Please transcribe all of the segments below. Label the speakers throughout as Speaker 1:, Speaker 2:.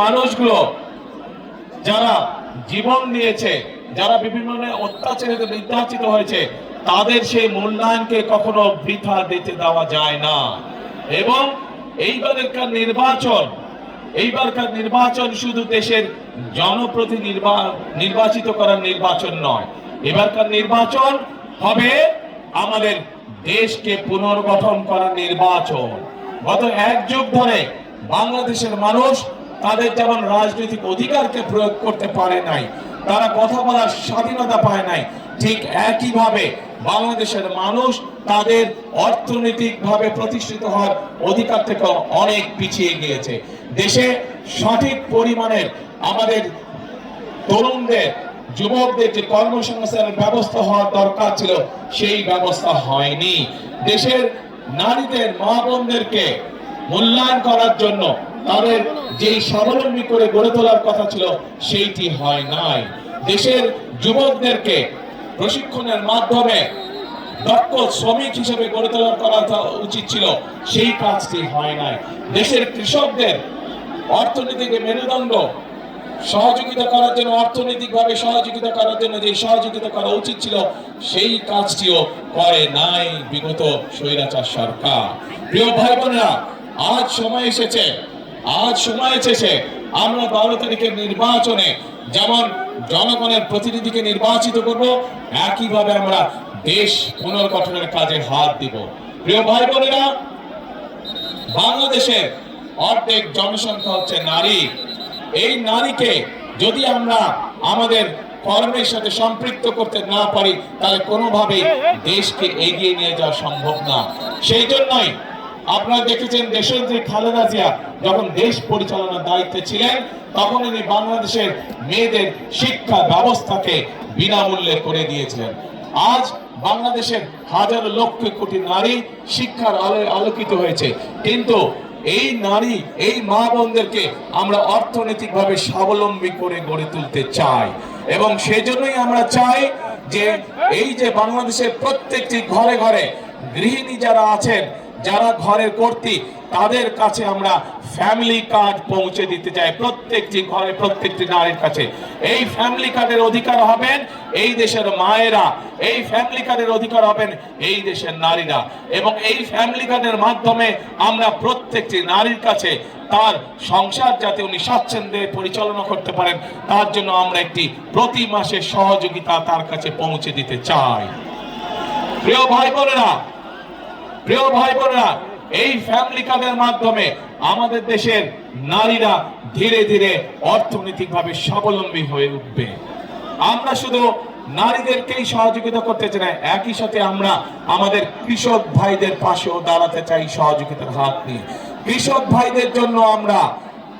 Speaker 1: মানুষগুলো যারা জীবন দিয়েছে, যারা বিভিন্ন অত্যাচারিত নির্যাতিত হয়েছে, তাদের সেই মূল্যায়নকে কখনো বৃথা দিতে দেওয়া যায় না। এবং এইবারকার নির্বাচন শুধু দেশের জনপ্রতিনিধি নির্বাচিত করার নির্বাচন নয়, এবারকার নির্বাচন হবে আমাদের দেশকে পুনর্গঠন করার নির্বাচন। গত এক যুগ ধরে বাংলাদেশের মানুষ তাদের যেমন রাজনৈতিক অধিকারকে প্রয়োগ করতে পারে নাই, তারা কথা বলার স্বাধীনতা পায় নাই, ঠিক একইভাবে বাংলাদেশের মানুষ তাদের অর্থনৈতিকভাবে প্রতিষ্ঠিত হওয়ার অধিকার থেকে অনেক পিছিয়ে গিয়েছে। দেশে সঠিক পরিমাণের আমাদের তরুণদের, যুবকদের যে কর্মসংস্থানের ব্যবস্থা হওয়ার দরকার ছিল, সেই ব্যবস্থা হয়নি। দেশের নারীদের, মা বোনদেরকে মূল্যায়ন করার জন্য তাদের যেই স্বাবলম্বী করে গড়ে তোলার কথা ছিল, সেইটি হয় নাই। দেশের যুবকদেরকে প্রশিক্ষণের মাধ্যমে দক্ষ শ্রমিক হিসেবে গড়ে তোলার করা উচিত ছিল, সেই কাজটি হয় নাই। দেশের কৃষকদের অর্থনৈতিক মেরুদণ্ড সহযোগিতা করার জন্য, অর্থনৈতিকভাবে সহযোগিতা করার জন্য যে সহযোগিতা করা উচিত ছিল, সেই কাজটিও করে নাই বিগত স্বৈরাচার সরকার। প্রিয় ভাই বোনেরা, আজ সময় এসেছে আমরা 12 তারিখের নির্বাচনে যেমন জনগণের প্রতিনিধিকে নির্বাচিত করব, একইভাবে আমরা দেশ পুনর্গঠনের কাজে হাত দিব। প্রিয় ভাই বোনেরা, বাংলাদেশের অর্ধেক জনসংখ্যা হচ্ছে নারী। এই নারীকে যদি আমরা আমাদের কর্মের সাথে সম্পৃক্ত করতে না পারি, তাহলে কোনোভাবেই দেশকে এগিয়ে নিয়ে যাওয়া সম্ভব না। সেই জন্যই আপনারা দেখেছেন দেশনেত্রী খালেদা জিয়া যখন দেশ পরিচালনার দায়িত্বে ছিলেন, তখন তিনি বাংলাদেশের মেয়েদের শিক্ষা ব্যবস্থাকে বিনামূল্যে করে দিয়েছিলেন। আজ বাংলাদেশের হাজার লক্ষ কোটি নারী শিক্ষার আলোয় আলোকিত হয়েছে, কিন্তু এই নারী, এই মা বোনদেরকে আমরা অর্থনৈতিকভাবে স্বাবলম্বী করে গড়ে তুলতে চাই। এবং সেজন্যই আমরা চাই যে এই যে বাংলাদেশের প্রত্যেকটি ঘরে ঘরে গৃহিণী যারা আছেন, যারা ঘরের কর্ত্রী, তাদের কাছে আমরা ফ্যামিলি কার্ড পৌঁছে দিতে চাই, প্রত্যেকটি ঘরে, প্রত্যেকটি নারীর কাছে। এই ফ্যামিলি কার্ডের অধিকার হবেন এই দেশের মায়েরা, এই ফ্যামিলি কার্ডের অধিকার হবেন এই দেশের নারীরা। এবং এই ফ্যামিলি কার্ডের মাধ্যমে আমরা প্রত্যেকটি নারীর কাছে তার সংসার যাতে উনি স্বাচ্ছন্দ্যে পরিচালনা করতে পারেন, তার জন্য আমরা একটি প্রতি মাসে সহযোগিতা তার কাছে পৌঁছে দিতে চাই। প্রিয় ভাই বোনেরা, এই ফ্যামিলি কার্ডের মাধ্যমে আমাদের দেশের নারীরা ধীরে ধীরে অর্থনৈতিকভাবে স্বাবলম্বী হয়ে উঠবে। আমরা শুধু নারীদেরকেই সহযোগিতা করতে চাই না, একই সাথে আমরা আমাদের কৃষক ভাইদের পাশেও দাঁড়াতে চাই সহযোগিতার হাত নিয়ে। কৃষক ভাইদের জন্য আমরা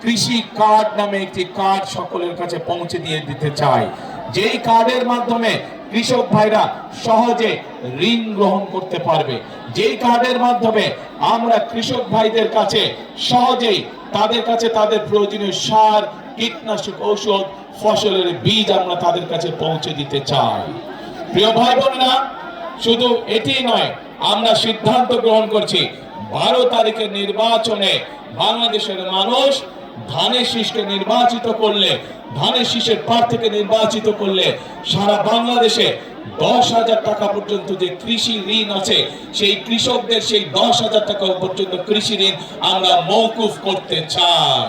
Speaker 1: কৃষি কার্ড নামে একটি কার্ড সকলের কাছে পৌঁছে দিয়ে দিতে চাই, যেই কার্ডের মাধ্যমে কৃষক ভাইরা সহজে ঋণ গ্রহণ করতে পারবে, যেই কার্ডের মাধ্যমে আমরা কৃষক ভাইদের কাছে সহজেই তাদের কাছে তাদের প্রয়োজনীয় সার, কীটনাশক ঔষধ, ফসলের বীজ আমরা তাদের কাছে পৌঁছে দিতে চাই। প্রিয় ভাই বোনেরা, শুধু এটি নয়, আমরা সিদ্ধান্ত গ্রহণ করছি 12 তারিখের নির্বাচনে বাংলাদেশের মানুষ ধানের শীষকে নির্বাচিত করলে, ধানের শীষের প্রার্থীকে নির্বাচিত করলে সারা বাংলাদেশে 10,000 টাকা পর্যন্ত যে কৃষি ঋণ আছে, সেই কৃষকদের সেই 10,000 টাকা পর্যন্ত কৃষি ঋণ আমরা মওকুফ করতে চাই।